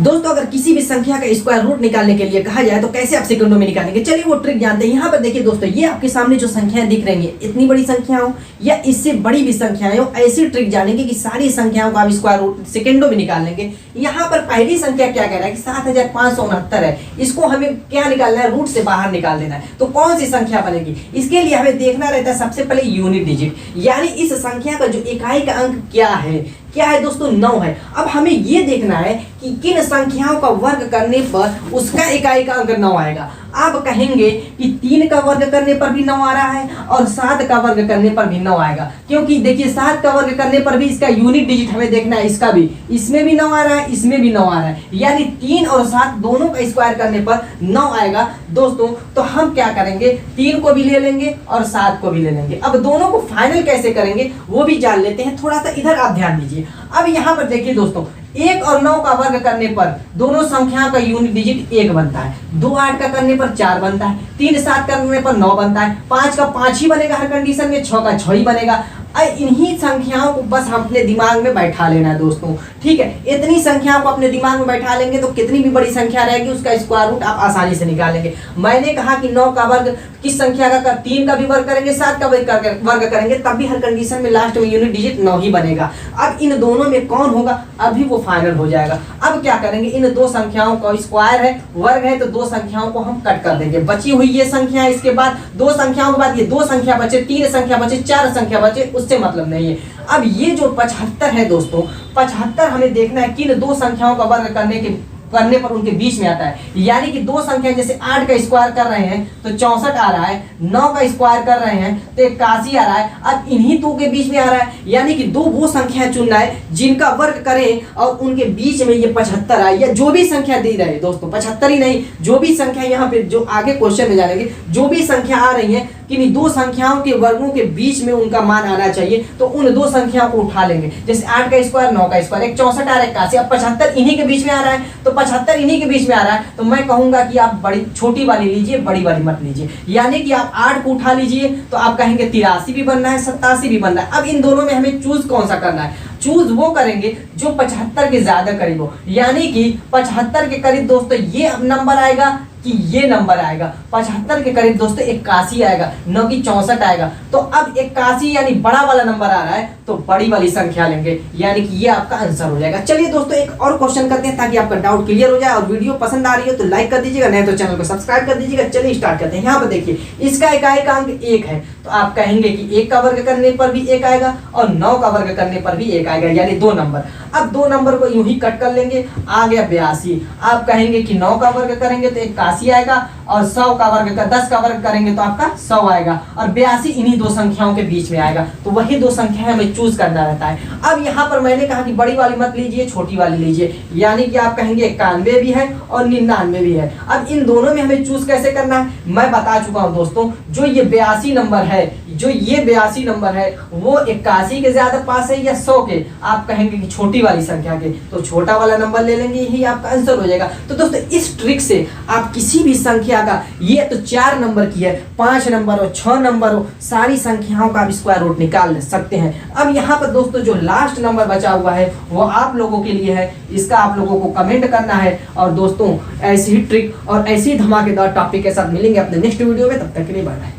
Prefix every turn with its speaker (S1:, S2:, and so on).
S1: दोस्तों अगर किसी भी संख्या का स्क्वायर रूट निकालने के लिए कहा जाए तो कैसे आप सेकंडों में निकालेंगे, चलिए वो ट्रिक जानते हैं। यहाँ पर देखिए दोस्तों, ये आपके सामने जो संख्याएं दिख रही हैं, इतनी बड़ी संख्या हो या इससे बड़ी भी संख्याएं हो, ऐसी ट्रिक जानेंगे कि सारी संख्याओं का आप स्क्वायर रूट सेकंडों में निकाल लेंगे। यहाँ पर पहली संख्या क्या कह रहा है कि 7569 है, इसको हमें क्या निकालना है, रूट से बाहर निकाल देना है। तो कौन सी संख्या बनेगी, इसके लिए हमें देखना रहता है सबसे पहले यूनिट डिजिट, यानी इस संख्या का जो इकाई का अंक क्या है दोस्तों, 9 है। अब हमें ये देखना है कि किन संख्याओं का वर्ग करने पर उसका इकाई का अंक 9 आएगा। आप कहेंगे कि 3 का वर्ग करने पर भी 9 आ रहा है और 7 का वर्ग करने पर भी 9 आएगा, क्योंकि देखिए 7 का वर्ग करने पर भी इसका यूनिट डिजिट हमें देखना है, इसका भी, इसमें भी 9 आ रहा है, इसमें भी 9 आ रहा है, यानी 3 और 7 दोनों का स्क्वायर करने पर 9 आएगा दोस्तों। तो हम क्या करेंगे, 3 को भी ले लेंगे और 7 को भी ले लेंगे। अब दोनों को फाइनल कैसे करेंगे वो भी जान लेते हैं, थोड़ा सा इधर आप ध्यान दीजिए। अब यहाँ पर देखिए दोस्तों, 1 और 9 का वर्ग करने पर दोनों संख्याओं का यूनिट डिजिट 1 बनता है, 2 8 का करने पर 4 बनता है, 3 7 करने पर 9 बनता है, 5 का 5 ही बनेगा हर कंडीशन में, 6 का 6 ही बनेगा। इन्हीं संख्याओं को बस हम अपने दिमाग में बैठा लेना है दोस्तों, ठीक है। इतनी संख्याओं को अपने दिमाग में बैठा लेंगे तो कितनी भी बड़ी संख्या रहेगी उसका स्क्वायर रूट आप आसानी से निकालेंगे। मैंने कहा कि 9 का वर्ग किस संख्या का 3 का भी वर्ग करेंगे, 7 का वर्ग करेंगे, तब भी हर कंडीशन में लास्ट में यूनिट डिजिट 9 ही बनेगा। अब इन दोनों में कौन होगा, अभी वो फाइनल हो जाएगा। अब क्या करेंगे, इन दो संख्याओं का स्क्वायर है, वर्ग है, तो दो संख्याओं को हम कट कर देंगे। बची हुई ये संख्या है, इसके बाद दो संख्याओं के बाद ये 2 संख्या बचे, 3 संख्या बचे, 4 संख्या बचे, उससे मतलब नहीं है। अब ये जो 75 है दोस्तों, 75 हमें देखना है किन दो संख्याओं का वर्ग करने पर उनके बीच में आता है। यानी कि दो संख्या, जैसे 8 का स्क्वायर कर रहे हैं तो 64 आ रहा है, 9 का स्क्वायर कर रहे हैं तो 81 आ रहा है। अब इन्हीं दो के बीच में आ रहा है, यानी कि दो वो संख्या चुनना है जिनका वर्ग करें और उनके बीच में ये 75 आए, या जो भी संख्या दी रहे दोस्तों, 75 ही नहीं, जो भी संख्या यहाँ पे जो आगे क्वेश्चन में जानेंगे, जो भी संख्या आ रही है किन्हीं दो संख्याओं के वर्गों के बीच में उनका मान आना चाहिए, तो उन दो संख्याओं को उठा लेंगे। जैसे 8 का स्क्वायर, 9 का स्क्वायर, एक 64 आ रहा है, 81, अब 75 इन्हीं के बीच में आ रहा है, तो 75 इन्हीं के बीच में आ रहा है, तो मैं कहूंगा कि आप बड़ी छोटी वाली लीजिए, बड़ी वाली मत लीजिए। यानी कि आप 8 को उठा लीजिए तो आप कहेंगे 83 भी बनना है, 87 भी बनना है। अब इन दोनों में हमें चूज कौन सा करना है, चूज वो करेंगे जो 75 के ज्यादा करीब हो। यानी कि 75 के करीब दोस्तों ये नंबर आएगा कि ये नंबर आएगा, 75 के करीब दोस्तों 81 आएगा, न कि 64 आएगा। तो अब 81 यानी बड़ा वाला नंबर आ रहा है, तो बड़ी वाली संख्या लेंगे, यानी कि ये आपका आंसर हो जाएगा। चलिए दोस्तों एक और क्वेश्चन करते हैं ताकि आपका डाउट क्लियर हो जाए। और वीडियो पसंद आ रही हो तो लाइक कर दीजिएगा, नहीं तो चैनल को सब्सक्राइब कर दीजिएगा। चलिए स्टार्ट करते हैं। यहाँ पर देखिए, इसका इकाई का अंक 1 है, तो आप कहेंगे कि 1 का वर्ग करने पर भी 1 आएगा और 9 का वर्ग करने पर भी 1 आएगा, यानी 2 नंबर। अब 2 नंबर को यूं ही कट कर लेंगे, आ गया 82। आप कहेंगे कि 9 का वर्ग करेंगे तो 81 आएगा और 100 का वर्ग 10 का वर्ग करेंगे तो आपका 100 आएगा, और 82 इन्हीं दो संख्याओं के बीच में आएगा। तो वही दो संख्याएं हमें चूज करना रहता है। अब यहाँ पर मैंने कहा कि बड़ी वाली मत लीजिए, छोटी वाली लीजिए, यानी कि आप कहेंगे 91 भी है और 99 भी है। अब इन दोनों में हमें चूज कैसे करना है, मैं बता चुका हूं दोस्तों। जो ये 82 नंबर है, जो ये 82 नंबर है, वो 81 के ज्यादा पास है या 100 के, आप कहेंगे कि छोटी वाली संख्या के, तो छोटा वाला नंबर ले लेंगे, यही आपका आंसर हो जाएगा। तो दोस्तों इस ट्रिक से आप किसी भी संख्या का, ये तो 4 नंबर की है, 5 नंबर हो, 6 नंबर हो, सारी संख्याओं का आप स्क्वायर रूट निकाल सकते हैं। अब यहाँ पर दोस्तों जो लास्ट नंबर बचा हुआ है वो आप लोगों के लिए है, इसका आप लोगों को कमेंट करना है। और दोस्तों ऐसी ही ट्रिक और ऐसी धमाकेदार टॉपिक के साथ मिलेंगे अपने नेक्स्ट वीडियो में, तब तक के लिए बाय बाय।